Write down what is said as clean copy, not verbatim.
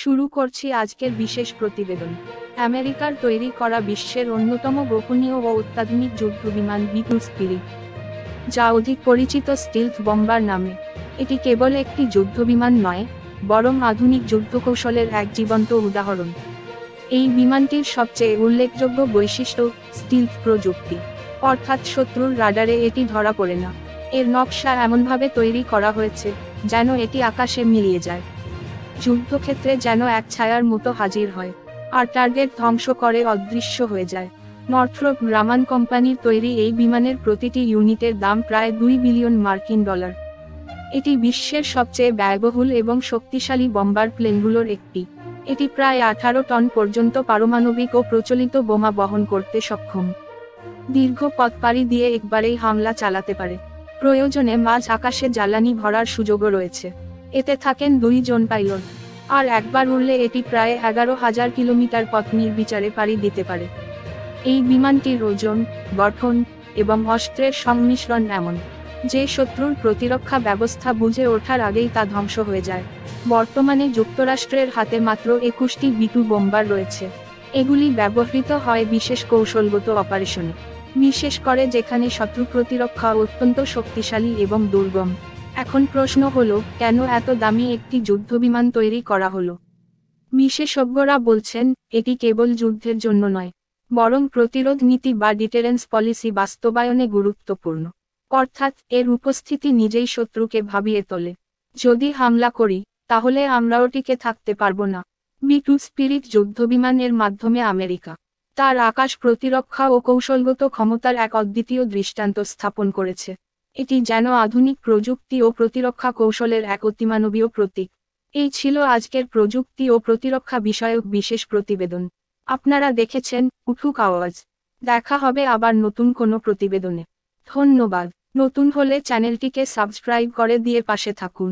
শুরু করছি আজকের বিশেষ প্রতিবেদন। আমেরিকার তৈরি করা বিশ্বের অন্যতম গোপনীয় ও অত্যাধুনিক যুদ্ধবিমান বি-2 স্পিরিট, যা অধিক পরিচিত স্টিলথ বম্বার নামে। এটি কেবল একটি যুদ্ধবিমান নয়, বরং আধুনিক যুদ্ধকৌশলের এক জীবন্ত উদাহরণ। এই বিমানটির সবচেয়ে উল্লেখযোগ্য বৈশিষ্ট্য স্টিলথ প্রযুক্তি, অর্থাৎ শত্রুর রাডারে এটি ধরা পড়ে না। এর নকশা এমনভাবে তৈরি করা হয়েছে যেন এটি আকাশে মিলিয়ে যায়, যুদ্ধক্ষেত্রে যেন এক ছায়ার মতো হাজির হয়, আর টার্গেট ধ্বংস করে অদৃশ্য হয়ে যায়। নর্থ্রপ গ্রামান কোম্পানির তৈরি এই বিমানের প্রতিটি ইউনিটের দাম প্রায় $2 বিলিয়ন। এটি বিশ্বের সবচেয়ে ব্যয়বহুল এবং শক্তিশালী বম্বার প্লেনগুলোর একটি। এটি প্রায় 18 টন পর্যন্ত পারমাণবিক ও প্রচলিত বোমা বহন করতে সক্ষম। দীর্ঘ পথ পাড়ি দিয়ে একবারেই হামলা চালাতে পারে। প্রয়োজনে মাঝ আকাশে জ্বালানি ভরার সুযোগও রয়েছে। এতে থাকেন 2 জন পাইলট, আর একবার উড়লে এটি প্রায় 11,000 কিলোমিটার পথ নির্বিচারে পাড়ি দিতে পারে। এই বিমানটির ওজন, গঠন এবং অস্ত্রের সংমিশ্রণ এমন যে শত্রুর প্রতিরক্ষা ব্যবস্থা বুঝে ওঠার আগেই তা ধ্বংস হয়ে যায়। বর্তমানে যুক্তরাষ্ট্রের হাতে মাত্র 21টি বি-2 বোম্বার রয়েছে। এগুলি ব্যবহৃত হয় বিশেষ কৌশলগত অপারেশনে, বিশেষ করে যেখানে শত্রু প্রতিরক্ষা অত্যন্ত শক্তিশালী এবং দুর্গম। এখন প্রশ্ন হলো, কেন এত দামি একটি যুদ্ধবিমান তৈরি করা হলো? বিশেষজ্ঞরা বলছেন, এটি কেবল যুদ্ধের জন্য নয়, বরং প্রতিরোধ নীতি বা ডিটারেন্স পলিসি বাস্তবায়নে গুরুত্বপূর্ণ। অর্থাৎ এর উপস্থিতি নিজেই শত্রুকে ভাবিয়ে তোলে, যদি হামলা করি তাহলে আমরাও টিকে থাকতে পারবো না। বি-2 স্পিরিট যুদ্ধবিমানের মাধ্যমে আমেরিকা তার আকাশ প্রতিরক্ষা ও কৌশলগত ক্ষমতার এক অদ্বিতীয় দৃষ্টান্ত স্থাপন করেছে। এটি যেন আধুনিক প্রযুক্তি ও প্রতিরক্ষা কৌশলের এক অতিমানবীয় প্রতীক। এই ছিল আজকের প্রযুক্তি ও প্রতিরক্ষা বিষয়ক বিশেষ প্রতিবেদন। আপনারা দেখেছেন উঠুক আওয়াজ। দেখা হবে আবার নতুন কোনো প্রতিবেদনে। ধন্যবাদ। নতুন হলে চ্যানেলটিকে সাবস্ক্রাইব করে দিয়ে পাশে থাকুন।